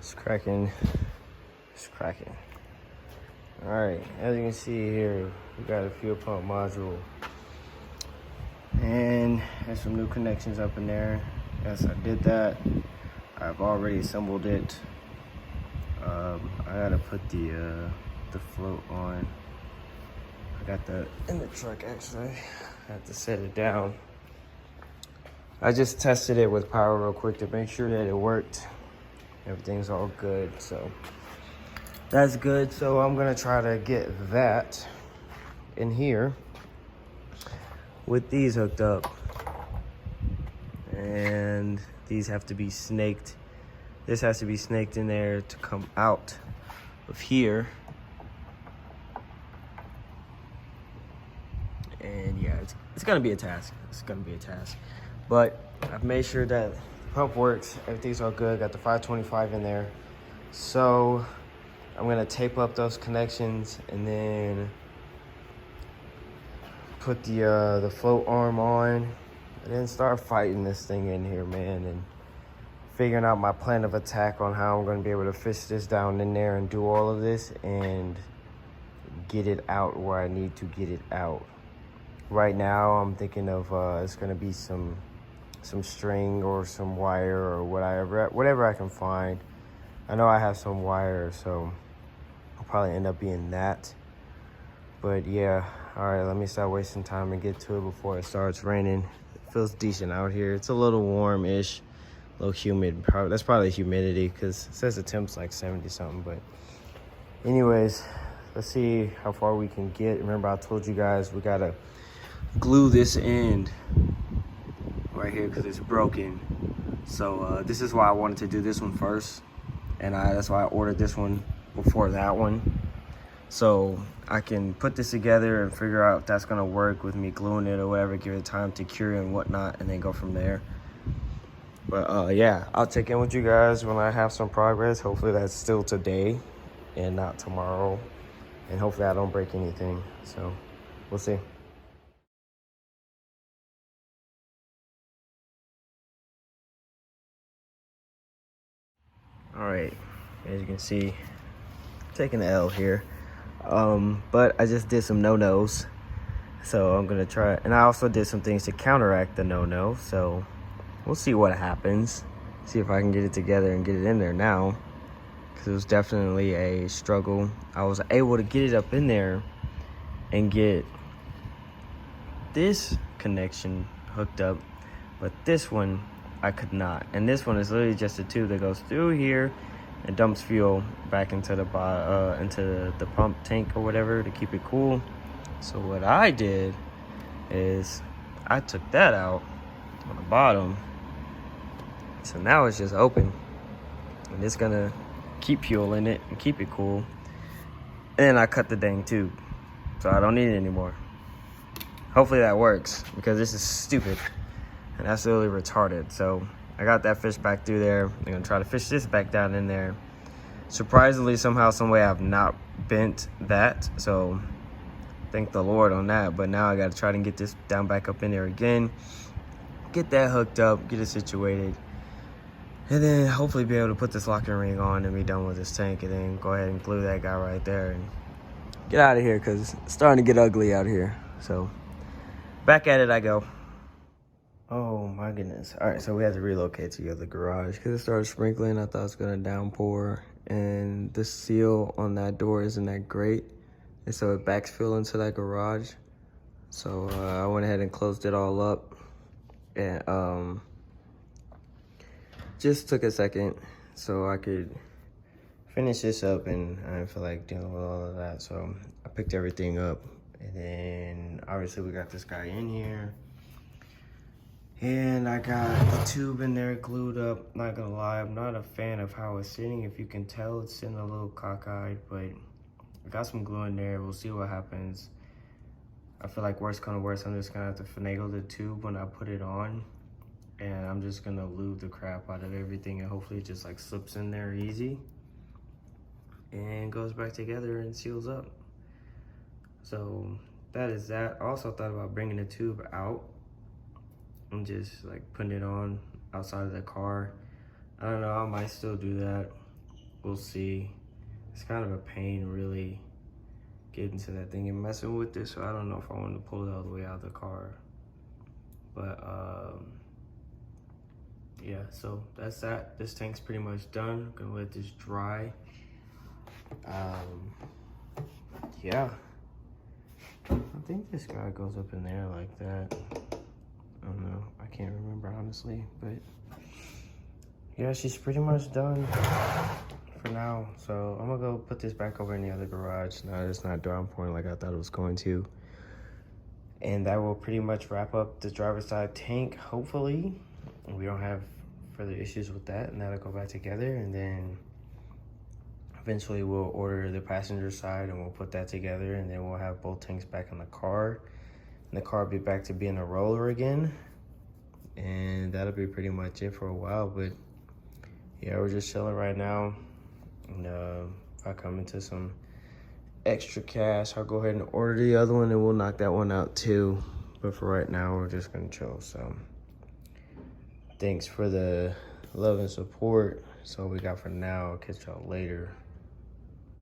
It's cracking. It's cracking. All right, as you can see here, we got a fuel pump module. And there's some new connections up in there. Yes, I did that. I've already assembled it. I gotta put the float on. I got that in the truck actually. I have to set it down. I just tested it with power real quick to make sure that it worked. Everything's all good, so that's good. So I'm gonna try to get that in here with these hooked up. And these have to be snaked. This has to be snaked in there to come out of here. And yeah, it's gonna be a task. It's gonna be a task. But I've made sure that the pump works. Everything's all good. Got the 525 in there. So I'm gonna tape up those connections and then put the float arm on and then start fighting this thing in here, man, and figuring out my plan of attack on how I'm gonna be able to fish this down in there and do all of this and get it out where I need to get it out. Right now, I'm thinking of it's gonna be some string or some wire or whatever I can find. I know I have some wire, so I'll probably end up being that. But yeah, all right, let me stop wasting time and get to it before it starts raining. It feels decent out here. It's a little warm-ish, a little humid. That's probably humidity because it says the temp's like 70 something. But anyways, let's see how far we can get. Remember, I told you guys we gotta glue this end right here because it's broken. So this is why I wanted to do this one first, and that's why I ordered this one before that one, so I can put this together and figure out if that's gonna work with me gluing it or whatever, give it time to cure and whatnot, and then go from there. But yeah, I'll check in with you guys when I have some progress. Hopefully that's still today and not tomorrow, and hopefully I don't break anything, so we'll see. All right, as you can see, taking the L here. But I just did some no-nos, so I'm gonna try, and I also did some things to counteract the no-no, so we'll see what happens. See if I can get it together and get it in there now, because it was definitely a struggle. I was able to get it up in there and get this connection hooked up, but this one I could not. And this one is literally just a tube that goes through here and dumps fuel back into the pump tank or whatever to keep it cool. So what I did is I took that out on the bottom. So now it's just open, and it's gonna keep fuel in it and keep it cool. And then I cut the dang tube, so I don't need it anymore. Hopefully that works, because this is stupid and absolutely retarded. So I got that fish back through there. I'm gonna try to fish this back down in there. Surprisingly, somehow, some way, I've not bent that, so thank the Lord on that. But now I gotta try to get this down back up in there again, get that hooked up, get it situated, and then hopefully be able to put this locking ring on and be done with this tank, and then go ahead and glue that guy right there and get out of here, because it's starting to get ugly out here. So back at it I go. Oh my goodness. All right, so we had to relocate to the other garage because it started sprinkling. I thought it was gonna downpour, and the seal on that door isn't that great, and so it backfill into that garage. So I went ahead and closed it all up, and just took a second so I could finish this up, and I didn't feel like dealing with all of that. So I picked everything up, and then obviously we got this guy in here. And I got the tube in there glued up. Not gonna lie, I'm not a fan of how it's sitting. If you can tell, it's sitting a little cockeyed, but I got some glue in there. We'll see what happens. I feel like worst come to worst, I'm just gonna have to finagle the tube when I put it on. And I'm just gonna lube the crap out of everything, and hopefully it just like slips in there easy and goes back together and seals up. So that is that. I also thought about bringing the tube out and just like putting it on outside of the car. I don't know, I might still do that. we'll see. It's kind of a pain really getting to that thing and messing with it, so I don't know if I want to pull it all the way out of the car. But yeah, so that's that. This tank's pretty much done. I'm gonna let this dry. Yeah, I think this guy goes up in there like that. I don't know, I can't remember honestly, but yeah, she's pretty much done for now. So I'm gonna go put this back over in the other garage. Now it's not down pouring like I thought it was going to. And that will pretty much wrap up the driver's side tank, hopefully. We don't have further issues with that, and that'll go back together. And then eventually we'll order the passenger side and we'll put that together, and then we'll have both tanks back in the car. And the car will be back to being a roller again. And that'll be pretty much it for a while. But yeah, we're just chilling right now. And if I come into some extra cash, I'll go ahead and order the other one and we'll knock that one out too. But for right now, we're just gonna chill. So thanks for the love and support. That's all we got for now. I'll catch y'all later.